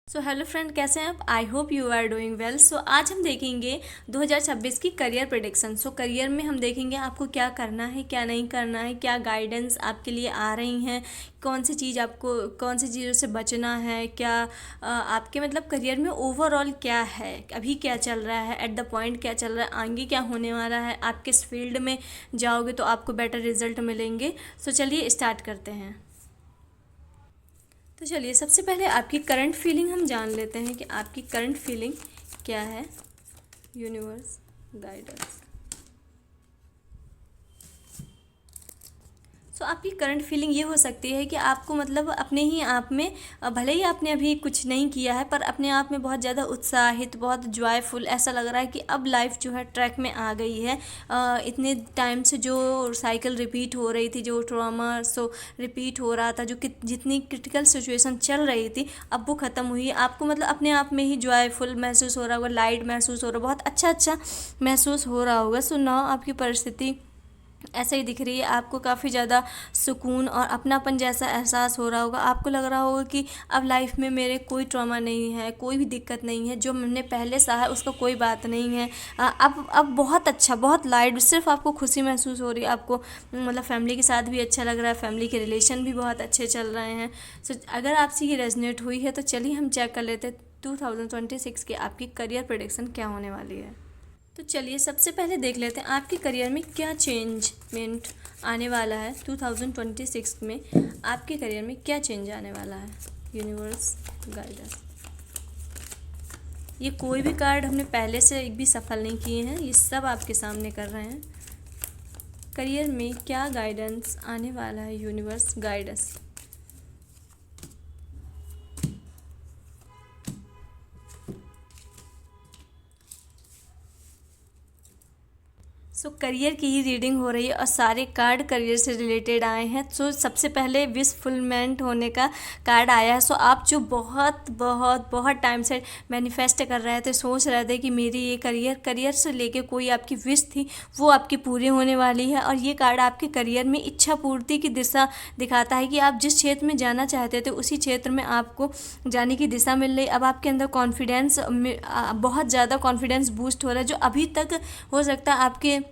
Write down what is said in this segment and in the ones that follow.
So hello friend, कैसे हैं आप? I hope you are doing well. So आज हम देखेंगे 2026 की करियर प्रेडिक्शन। सो करियर में हम देखेंगे आपको क्या करना है, क्या नहीं करना है, क्या गाइडेंस आपके लिए आ रही हैं, कौन सी चीज़ आपको, कौन सी चीज़ों से बचना है, क्या आपके मतलब करियर में ओवरऑल क्या है, अभी क्या चल रहा है, एट द पॉइंट क्या चल रहा है, आगे क्या होने वाला है, आप किस फील्ड में जाओगे तो आपको बेटर रिजल्ट मिलेंगे। सो चलिए स्टार्ट करते हैं। तो चलिए सबसे पहले आपकी करंट फीलिंग हम जान लेते हैं कि आपकी करंट फीलिंग क्या है। Universe guidance. सो आपकी करंट फीलिंग ये हो सकती है कि आपको मतलब अपने ही आप में भले ही आपने अभी कुछ नहीं किया है पर अपने आप में बहुत ज़्यादा उत्साहित, बहुत जॉयफुल ऐसा लग रहा है कि अब लाइफ जो है ट्रैक में आ गई है। इतने टाइम से जो साइकिल रिपीट हो रही थी, जो ट्रॉमा सो रिपीट हो रहा था, जो कि जितनी क्रिटिकल सिचुएशन चल रही थी अब वो ख़त्म हुई। आपको मतलब अपने आप में ही जॉयफुल महसूस हो रहा होगा, लाइट महसूस हो रहा होगा, बहुत अच्छा अच्छा महसूस हो रहा होगा। सो नाउ आपकी परिस्थिति ऐसे ही दिख रही है। आपको काफ़ी ज़्यादा सुकून और अपनापन जैसा एहसास हो रहा होगा। आपको लग रहा होगा कि अब लाइफ में मेरे कोई ट्रॉमा नहीं है, कोई भी दिक्कत नहीं है, जो मैंने पहले सहा है उसका कोई बात नहीं है। अब बहुत अच्छा, बहुत लाइट, सिर्फ आपको खुशी महसूस हो रही है। आपको मतलब फैमिली के साथ भी अच्छा लग रहा है, फैमिली के रिलेशन भी बहुत अच्छे चल रहे हैं। सो अगर आपसे ये रेजनेट हुई है तो चलिए हम चेक कर लेते हैं 2026 की आपकी करियर प्रेडिक्शन क्या होने वाली है। तो चलिए सबसे पहले देख लेते हैं आपके करियर में क्या चेंजमेंट आने वाला है। 2026 में आपके करियर में क्या चेंज आने वाला है। Universe guidance. ये कोई भी कार्ड हमने पहले से एक भी सफल नहीं किए हैं, ये सब आपके सामने कर रहे हैं। करियर में क्या गाइडेंस आने वाला है। Universe guidance. करियर की ही रीडिंग हो रही है और सारे कार्ड करियर से रिलेटेड आए हैं। सबसे पहले विश फुलमेंट होने का कार्ड आया है। आप जो बहुत बहुत बहुत टाइम से मैनिफेस्ट कर रहे थे, सोच रहे थे कि मेरी ये करियर से लेके कोई आपकी विश थी वो आपकी पूरी होने वाली है। और ये कार्ड आपके करियर में इच्छा पूर्ति की दिशा दिखाता है कि आप जिस क्षेत्र में जाना चाहते थे उसी क्षेत्र में आपको जाने की दिशा मिल रही। अब आपके अंदर कॉन्फिडेंस, बहुत ज़्यादा कॉन्फिडेंस बूस्ट हो रहा है, जो अभी तक हो सकता है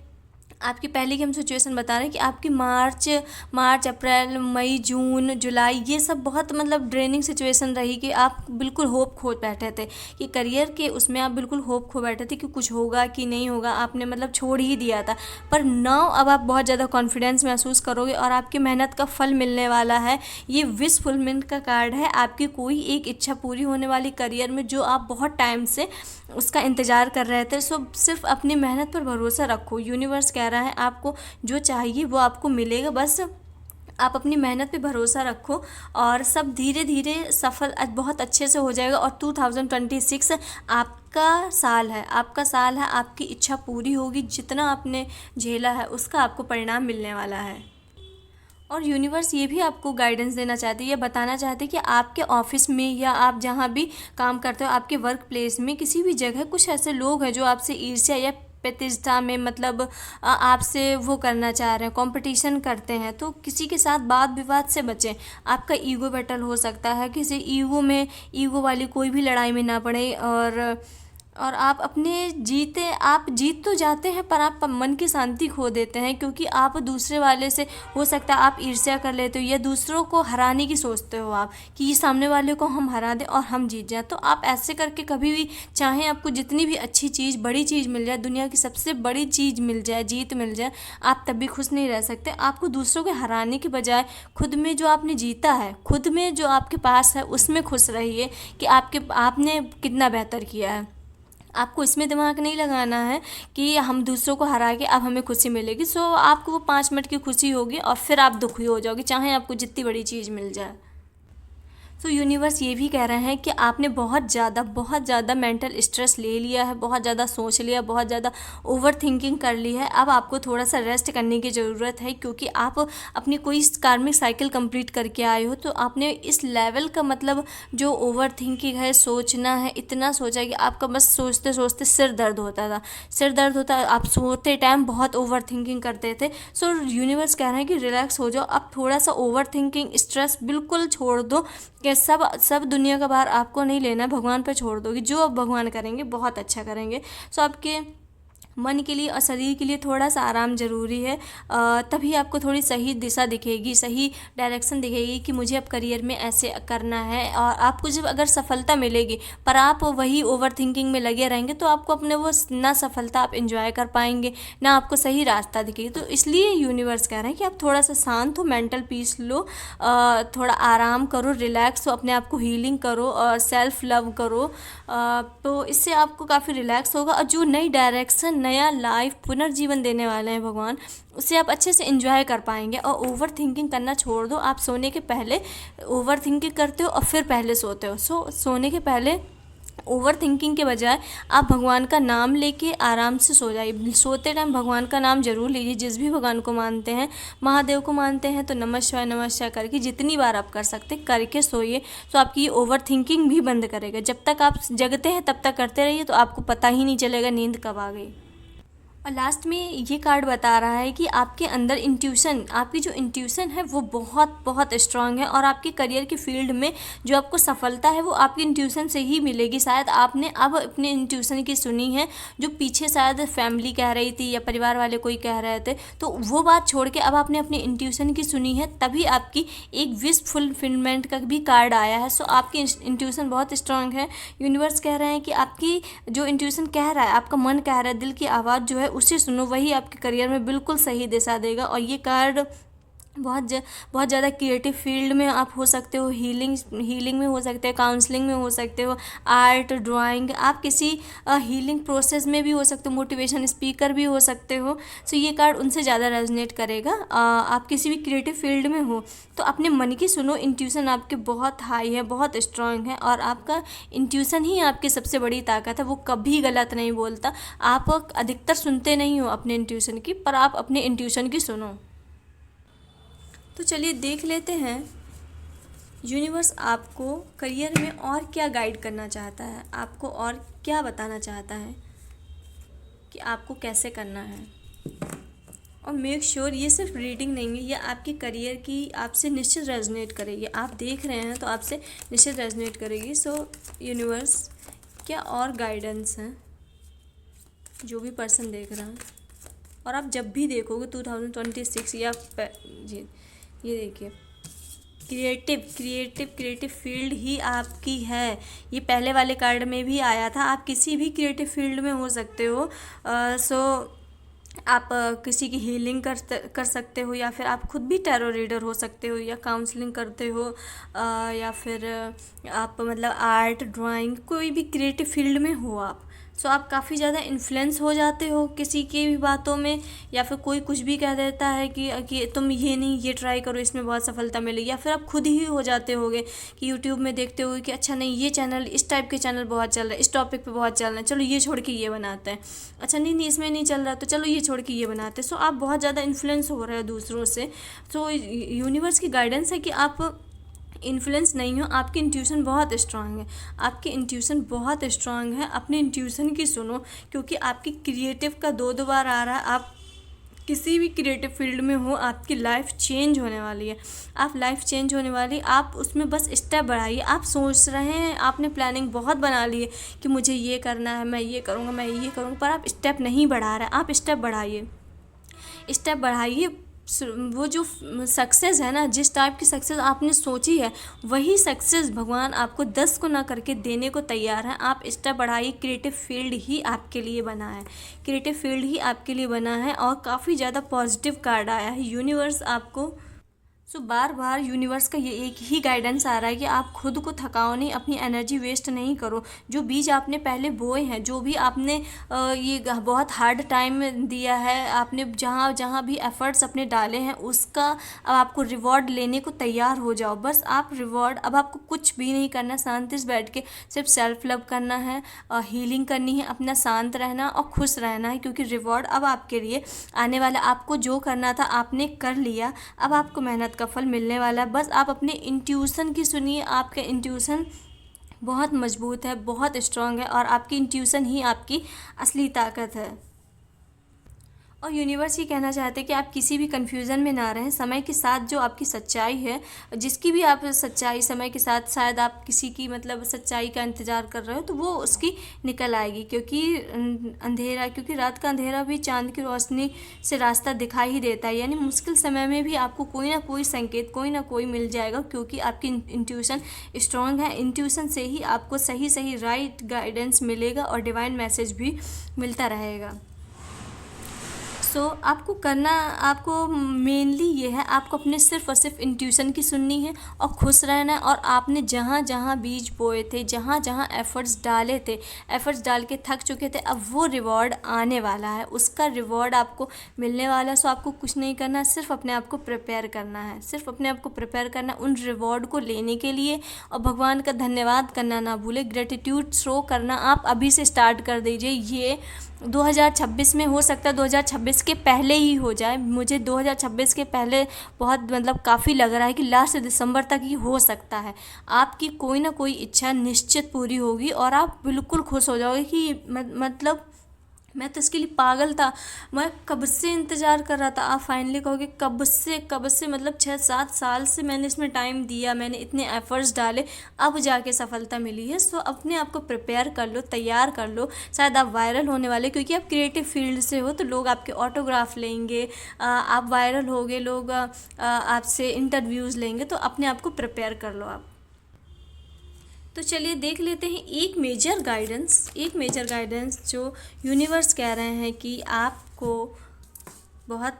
आपकी पहले की हम सिचुएशन बता रहे हैं कि आपकी मार्च अप्रैल मई जून जुलाई ये सब बहुत मतलब ड्रेनिंग सिचुएशन रही कि आप बिल्कुल होप खो बैठे थे कि करियर के उसमें आप बिल्कुल होप खो बैठे थे कि कुछ होगा कि नहीं होगा, आपने मतलब छोड़ ही दिया था। पर नाउ अब आप बहुत ज़्यादा कॉन्फिडेंस महसूस करोगे और आपकी मेहनत का फल मिलने वाला है। ये विश फुलफिलमेंट का कार्ड है। आपकी कोई एक इच्छा पूरी होने वाली करियर में, जो आप बहुत टाइम से उसका इंतज़ार कर रहे थे। सिर्फ अपनी मेहनत पर भरोसा रखो। यूनिवर्स कह रहा है आपको जो चाहिए वो आपको मिलेगा, बस आप अपनी मेहनत पे भरोसा रखो और सब धीरे धीरे सफल बहुत अच्छे से हो जाएगा। और 2026 आपका साल है, आपकी इच्छा पूरी होगी। जितना आपने झेला है उसका आपको परिणाम मिलने वाला है। और यूनिवर्स ये भी आपको गाइडेंस देना चाहती है, ये बताना चाहते हैं कि आपके ऑफिस में या आप जहाँ भी काम करते हो, आपके वर्क प्लेस में किसी भी जगह कुछ ऐसे लोग हैं जो आपसे ईर्ष्या या प्रतिष्ठा में मतलब आपसे वो करना चाह रहे हैं, कंपटीशन करते हैं। तो किसी के साथ वाद विवाद से बचें। आपका ईगो बैटल हो सकता है, किसी ईगो वाली कोई भी लड़ाई में ना पड़े। और आप आप जीत तो जाते हैं पर आप मन की शांति खो देते हैं, क्योंकि आप दूसरे वाले से हो सकता है आप ईर्ष्या कर लेते हो या दूसरों को हराने की सोचते हो आप कि ये सामने वाले को हम हरा दें और हम जीत जाएं। तो आप ऐसे करके कभी भी, चाहे आपको जितनी भी अच्छी चीज़, बड़ी चीज़ मिल जाए, दुनिया की सबसे बड़ी चीज़ मिल जाए, जीत मिल जाए, आप तब भी खुश नहीं रह सकते। आपको दूसरों के हराने के बजाय खुद में जो आपने जीता है, खुद में जो आपके पास है उसमें खुश रहिए कि आपने कितना बेहतर किया है। आपको इसमें दिमाग नहीं लगाना है कि हम दूसरों को हरा के अब हमें खुशी मिलेगी। आपको वो 5 मिनट की खुशी होगी और फिर आप दुखी हो जाओगे, चाहे आपको जितनी बड़ी चीज़ मिल जाए। यूनिवर्स ये भी कह रहे हैं कि आपने बहुत ज़्यादा मेंटल स्ट्रेस ले लिया है, बहुत ज़्यादा सोच लिया, बहुत ज़्यादा ओवर थिंकिंग कर ली है। अब आपको थोड़ा सा रेस्ट करने की ज़रूरत है, क्योंकि आप अपनी कोई कार्मिक साइकिल कंप्लीट करके आए हो। तो आपने इस लेवल का मतलब जो ओवर थिंकिंग है, सोचना है, इतना सोचा कि आपका बस सोचते सोचते सिर दर्द होता। आप सोते टाइम बहुत ओवर थिंकिंग करते थे। यूनिवर्स कह रहे हैं कि रिलैक्स हो जाओ। अब थोड़ा सा ओवर थिंकिंग, स्ट्रेस बिल्कुल छोड़ दो। कि है, सब सब दुनिया का भार आपको नहीं लेना है, भगवान पर छोड़ दोगे, जो अब भगवान करेंगे बहुत अच्छा करेंगे। सो आपके मन के लिए और शरीर के लिए थोड़ा सा आराम ज़रूरी है, तभी आपको थोड़ी सही दिशा दिखेगी, सही डायरेक्शन दिखेगी कि मुझे अब करियर में ऐसे करना है। और आपको जब अगर सफलता मिलेगी पर आप वही ओवर थिंकिंग में लगे रहेंगे तो आपको अपने वो ना सफलता आप इंजॉय कर पाएंगे, ना आपको सही रास्ता दिखेगी। तो इसलिए यूनिवर्स कह रहे हैं कि आप थोड़ा सा शांत हो, मेंटल पीस लो, थोड़ा आराम करो, रिलैक्स हो, अपने आप को हीलिंग करो और सेल्फ लव करो, तो इससे आपको काफ़ी रिलैक्स होगा। और जो नई डायरेक्शन, नया लाइफ, पुनर्जीवन देने वाले हैं भगवान, उसे आप अच्छे से एंजॉय कर पाएंगे। और ओवर थिंकिंग करना छोड़ दो। आप सोने के पहले ओवर थिंकिंग करते हो और फिर पहले सोते हो। सोने के पहले ओवर थिंकिंग के बजाय आप भगवान का नाम लेके आराम से सो जाइए। सोते टाइम भगवान का नाम जरूर लीजिए। जिस भी भगवान को मानते हैं, महादेव को मानते हैं, तो नमः शिवाय करके जितनी बार आप कर सकते करके सोइए। तो आपकी ये ओवर थिंकिंग भी बंद करेगा। जब तक आप जगते हैं तब तक करते रहिए, तो आपको पता ही नहीं चलेगा नींद कब आ गई। और लास्ट में ये कार्ड बता रहा है कि आपके अंदर इंट्यूशन, आपकी जो इंट्यूशन है वो बहुत बहुत स्ट्रांग है। और आपके करियर की फील्ड में जो आपको सफलता है वो आपकी इंट्यूशन से ही मिलेगी। शायद आपने अब अपने इंट्यूशन की सुनी है, जो पीछे शायद फैमिली कह रही थी या परिवार वाले कोई कह रहे थे, तो वो बात छोड़ के अब आपने अपनी इंट्यूशन की सुनी है, तभी आपकी एक विश फुलफिलमेंट का भी कार्ड आया है। सो आपकी इंट्यूशन बहुत स्ट्रांग है। यूनिवर्स कह रहे हैं कि आपकी जो इंट्यूशन कह रहा है, आपका मन कह रहा है, दिल की आवाज़ जो है उसे सुनो, वही आपके करियर में बिल्कुल सही दिशा देगा। और ये कार्ड बहुत ज़्यादा क्रिएटिव फील्ड में आप हो सकते हो, हीलिंग में हो सकते हैं, काउंसलिंग में हो सकते हो, आर्ट, ड्राइंग, आप किसी हीलिंग प्रोसेस में भी हो सकते हो, मोटिवेशन स्पीकर भी हो सकते हो। सो ये कार्ड उनसे ज़्यादा रेजोनेट करेगा। आप किसी भी क्रिएटिव फील्ड में हो तो अपने मन की सुनो। इंट्यूशन आपके बहुत हाई है, बहुत स्ट्रांग है, और आपका इंट्यूशन ही आपकी सबसे बड़ी ताकत है। वो कभी गलत नहीं बोलता। आप अधिकतर सुनते नहीं हो अपने इंट्यूशन की, पर आप अपने इंट्यूशन की सुनो। तो चलिए देख लेते हैं यूनिवर्स आपको करियर में और क्या गाइड करना चाहता है, आपको और क्या बताना चाहता है कि आपको कैसे करना है। और मेक श्योर ये सिर्फ रीडिंग नहीं है, ये आपके करियर की आपसे निश्चित रेजोनेट करेगी। आप देख रहे हैं तो आपसे निश्चित रेजोनेट करेगी। सो यूनिवर्स क्या और गाइडेंस हैं जो भी पर्सन देख रहा है, और आप जब भी देखोगे 2026 या जी ये देखिए, क्रिएटिव फील्ड ही आपकी है। ये पहले वाले कार्ड में भी आया था। आप किसी भी क्रिएटिव फील्ड में हो सकते हो। सो आप किसी की हीलिंग कर सकते हो, या फिर आप खुद भी टैरो रीडर हो सकते हो, या काउंसलिंग करते हो, या फिर आप मतलब आर्ट, ड्राइंग, कोई भी क्रिएटिव फील्ड में हो आप। सो आप काफ़ी ज़्यादा इन्फ्लुएंस हो जाते हो किसी की भी बातों में, या फिर कोई कुछ भी कह देता है कि तुम ये नहीं, ये ट्राई करो, इसमें बहुत सफलता मिलेगी। या फिर आप खुद ही हो जाते होगे कि यूट्यूब में देखते हो कि अच्छा नहीं, ये चैनल, इस टाइप के चैनल बहुत चल रहा है, इस टॉपिक पे बहुत चल रहा है, चलो ये छोड़ के ये बनाते हैं। अच्छा नहीं इसमें नहीं चल रहा तो चलो ये छोड़ के ये बनाते हैं। सो आप बहुत ज़्यादा इन्फ्लुएंस हो रहे हो दूसरों से। सो यूनिवर्स की गाइडेंस है कि आप इन्फ्लुएंस नहीं हो, आपकी इंट्यूशन बहुत स्ट्रांग है, आपकी इंट्यूशन बहुत स्ट्रांग है। अपनी इंट्यूशन की सुनो, क्योंकि आपकी क्रिएटिव का दो बार आ रहा है। आप किसी भी क्रिएटिव फील्ड में हो, आपकी लाइफ चेंज होने वाली है। आप लाइफ चेंज होने वाली, आप उसमें बस स्टेप बढ़ाइए। आप सोच रहे हैं, आपने प्लानिंग बहुत बना ली है कि मुझे ये करना है, मैं ये करूँगा, मैं ये करूँगा, पर आप स्टेप नहीं बढ़ा रहे। आप स्टेप बढ़ाइए, स्टेप बढ़ाइए। वो जो सक्सेस है ना, जिस टाइप की सक्सेस आपने सोची है, वही सक्सेस भगवान आपको 10 को ना करके देने को तैयार है। आप स्टेप बढ़ाइए। क्रिएटिव फील्ड ही आपके लिए बना है, क्रिएटिव फील्ड ही आपके लिए बना है। और काफ़ी ज़्यादा पॉजिटिव कार्ड आया है। यूनिवर्स आपको बार बार यूनिवर्स का ये एक ही गाइडेंस आ रहा है कि आप खुद को थकाओ नहीं, अपनी एनर्जी वेस्ट नहीं करो। जो बीज आपने पहले बोए हैं, जो भी आपने ये बहुत हार्ड टाइम दिया है, आपने जहाँ जहाँ भी एफर्ट्स अपने डाले हैं, उसका अब आपको रिवॉर्ड लेने को तैयार हो जाओ। बस आप रिवॉर्ड, अब आपको कुछ भी नहीं करना, शांति से बैठ के सिर्फ सेल्फ लव करना है, हीलिंग करनी है, अपना शांत रहना और खुश रहना है, क्योंकि रिवॉर्ड अब आपके लिए आने वाला। आपको जो करना था आपने कर लिया, अब आपको मेहनत का फल मिलने वाला है। बस आप अपने इंट्यूशन की सुनिए। आपका इंट्यूशन बहुत मजबूत है, बहुत स्ट्रांग है, और आपकी इंट्यूशन ही आपकी असली ताकत है। और यूनिवर्स ये कहना चाहते हैं कि आप किसी भी कन्फ्यूज़न में ना रहें। समय के साथ जो आपकी सच्चाई है, जिसकी भी आप सच्चाई समय के साथ, शायद आप किसी की मतलब सच्चाई का इंतज़ार कर रहे हो तो वो उसकी निकल आएगी, क्योंकि अंधेरा, क्योंकि रात का अंधेरा भी चांद की रोशनी से रास्ता दिखाई ही देता है। यानी मुश्किल समय में भी आपको कोई ना कोई संकेत, कोई ना कोई मिल जाएगा, क्योंकि आपकी इंट्यूशन स्ट्रांग है। इंट्यूशन से ही आपको सही सही राइट गाइडेंस मिलेगा और डिवाइन मैसेज भी मिलता रहेगा। आपको करना, आपको मेनली ये है, आपको अपने सिर्फ और सिर्फ इंट्यूशन की सुननी है और खुश रहना है। और आपने जहाँ जहाँ बीज बोए थे, जहाँ जहाँ एफ़र्ट्स डाले थे, एफ़र्ट्स डाल के थक चुके थे, अब वो रिवॉर्ड आने वाला है, उसका रिवॉर्ड आपको मिलने वाला है। आपको कुछ नहीं करना, सिर्फ अपने आप को प्रिपेयर करना है, सिर्फ अपने आप को प्रिपेयर करना उन रिवॉर्ड को लेने के लिए। और भगवान का धन्यवाद करना ना भूलें, ग्रेटिट्यूड शो करना आप अभी से स्टार्ट कर दीजिए। ये 2026 में हो सकता है 2026 के पहले ही हो जाए। मुझे 2026 के पहले बहुत मतलब काफ़ी लग रहा है कि लास्ट दिसंबर तक ही हो सकता है। आपकी कोई ना कोई इच्छा निश्चित पूरी होगी और आप बिल्कुल खुश हो जाओगे कि मतलब मैं तो इसके लिए पागल था, मैं कब से इंतज़ार कर रहा था। आप फाइनली कहोगे कब से मतलब 6-7 साल से मैंने इसमें टाइम दिया, मैंने इतने एफ़र्ट्स डाले, अब जाके सफलता मिली है। सो अपने आप को प्रिपेयर कर लो, तैयार कर लो। शायद आप वायरल होने वाले, क्योंकि आप क्रिएटिव फील्ड से हो तो लोग आपके ऑटोग्राफ लेंगे, आप वायरल होगे, लोग आपसे इंटरव्यूज़ लेंगे। तो अपने आप को प्रिपेयर कर लो आप। तो चलिए देख लेते हैं एक मेजर गाइडेंस जो यूनिवर्स कह रहे हैं कि आपको बहुत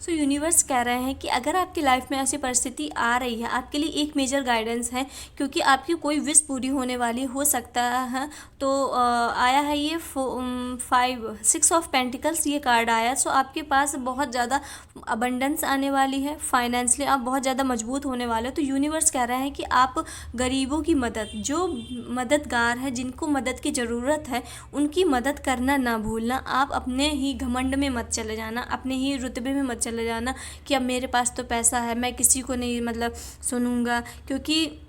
यूनिवर्स कह रहे हैं कि अगर आपकी लाइफ में ऐसी परिस्थिति आ रही है, आपके लिए एक मेजर गाइडेंस है, क्योंकि आपकी कोई विश पूरी होने वाली हो सकता है। तो आया है ये 6 ऑफ पेंटिकल्स ये कार्ड आया। सो आपके पास बहुत ज़्यादा अबंडेंस आने वाली है, फाइनेंशियली आप बहुत ज़्यादा मजबूत होने वाले हो। तो यूनिवर्स कह रहे हैं कि आप गरीबों की मदद, जो मददगार है, जिनको मदद की ज़रूरत है, उनकी मदद करना ना भूलना। आप अपने ही घमंड में मत चले जाना, अपने ही रुतबे में मत चले जाना कि अब मेरे पास तो पैसा है, मैं किसी को नहीं मतलब सुनूंगा, क्योंकि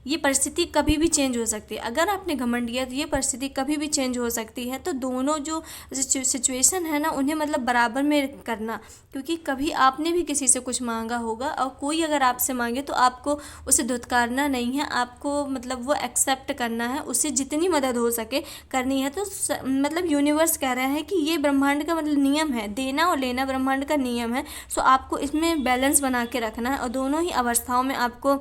ये परिस्थिति कभी भी चेंज हो सकती है। अगर आपने घमंड किया तो ये परिस्थिति कभी भी चेंज हो सकती है। तो दोनों जो सिचुएशन है ना, उन्हें मतलब बराबर में करना, क्योंकि कभी आपने भी किसी से कुछ मांगा होगा और कोई अगर आपसे मांगे तो आपको उसे धुतकारना नहीं है, आपको मतलब वो एक्सेप्ट करना है, उससे जितनी मदद हो सके करनी है। तो मतलब यूनिवर्स कह रहे हैं कि ये ब्रह्मांड का मतलब नियम है, देना और लेना ब्रह्मांड का नियम है। सो आपको इसमें बैलेंस बना के रखना है और दोनों ही अवस्थाओं में आपको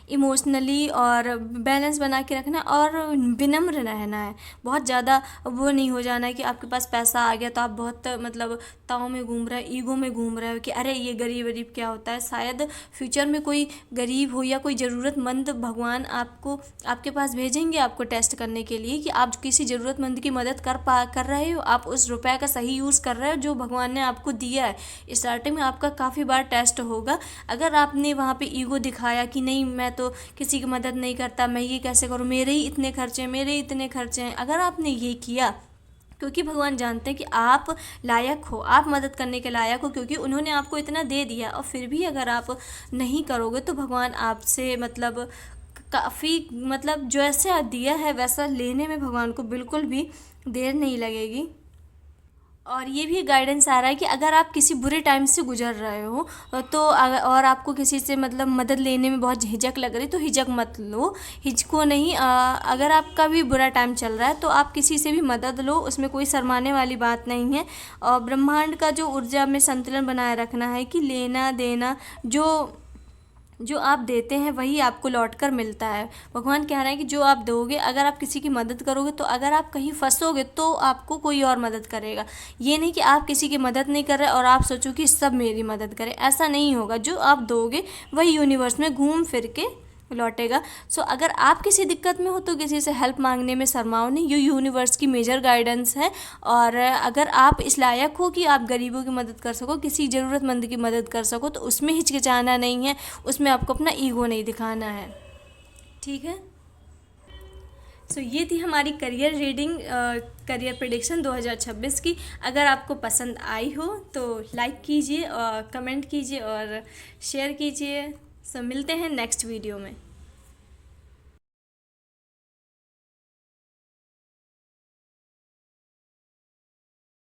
इमोशनली और बैलेंस बना के रखना और विनम्र रहना है। बहुत ज़्यादा वो नहीं हो जाना है कि आपके पास पैसा आ गया तो आप बहुत मतलब ताव में घूम रहे हो, ईगो में घूम रहे हो कि अरे ये गरीब क्या होता है। शायद फ्यूचर में कोई गरीब हो या कोई ज़रूरतमंद भगवान आपको आपके पास भेजेंगे आपको टेस्ट करने के लिए कि आप किसी ज़रूरतमंद की मदद कर रहे हो, आप उस रुपये का सही यूज़ कर रहे हो जो भगवान ने आपको दिया है। स्टार्टिंग में आपका काफ़ी बार टेस्ट होगा। अगर आपने वहाँ पे ईगो दिखाया कि नहीं मैं तो किसी की मदद नहीं करता, मैं ये कैसे करूँ, मेरे ही इतने खर्चे हैं, अगर आपने ये किया, क्योंकि भगवान जानते हैं कि आप लायक हो, आप मदद करने के लायक हो, क्योंकि उन्होंने आपको इतना दे दिया। और फिर भी अगर आप नहीं करोगे तो भगवान आपसे मतलब काफ़ी मतलब जो ऐसे दिया है वैसा लेने में भगवान को बिल्कुल भी देर नहीं लगेगी। और ये भी गाइडेंस आ रहा है कि अगर आप किसी बुरे टाइम से गुजर रहे हो तो और आपको किसी से मतलब मदद लेने में बहुत झिझक लग रही तो हिचक मत लो, हिचको नहीं। अगर आपका भी बुरा टाइम चल रहा है तो आप किसी से भी मदद लो, उसमें कोई शर्माने वाली बात नहीं है। और ब्रह्मांड का जो ऊर्जा में संतुलन बनाए रखना है कि लेना देना जो आप देते हैं वही आपको लौट कर मिलता है। भगवान कह रहे हैं कि जो आप दोगे, अगर आप किसी की मदद करोगे तो अगर आप कहीं फंसोगे तो आपको कोई और मदद करेगा। ये नहीं कि आप किसी की मदद नहीं कर रहे और आप सोचो कि सब मेरी मदद करें, ऐसा नहीं होगा। जो आप दोगे वही यूनिवर्स में घूम फिर के लौटेगा। सो अगर आप किसी दिक्कत में हो तो किसी से हेल्प मांगने में शर्माओ नहीं, ये यूनिवर्स की मेजर गाइडेंस है। और अगर आप इस लायक हो कि आप गरीबों की मदद कर सको, किसी ज़रूरतमंद की मदद कर सको, तो उसमें हिचकिचाना नहीं है, उसमें आपको अपना ईगो नहीं दिखाना है। ठीक है। सो ये थी हमारी करियर रीडिंग, करियर प्रेडिक्शन 2026 की। अगर आपको पसंद आई हो तो लाइक कीजिए और कमेंट कीजिए और शेयर कीजिए। सो मिलते हैं नेक्स्ट वीडियो में।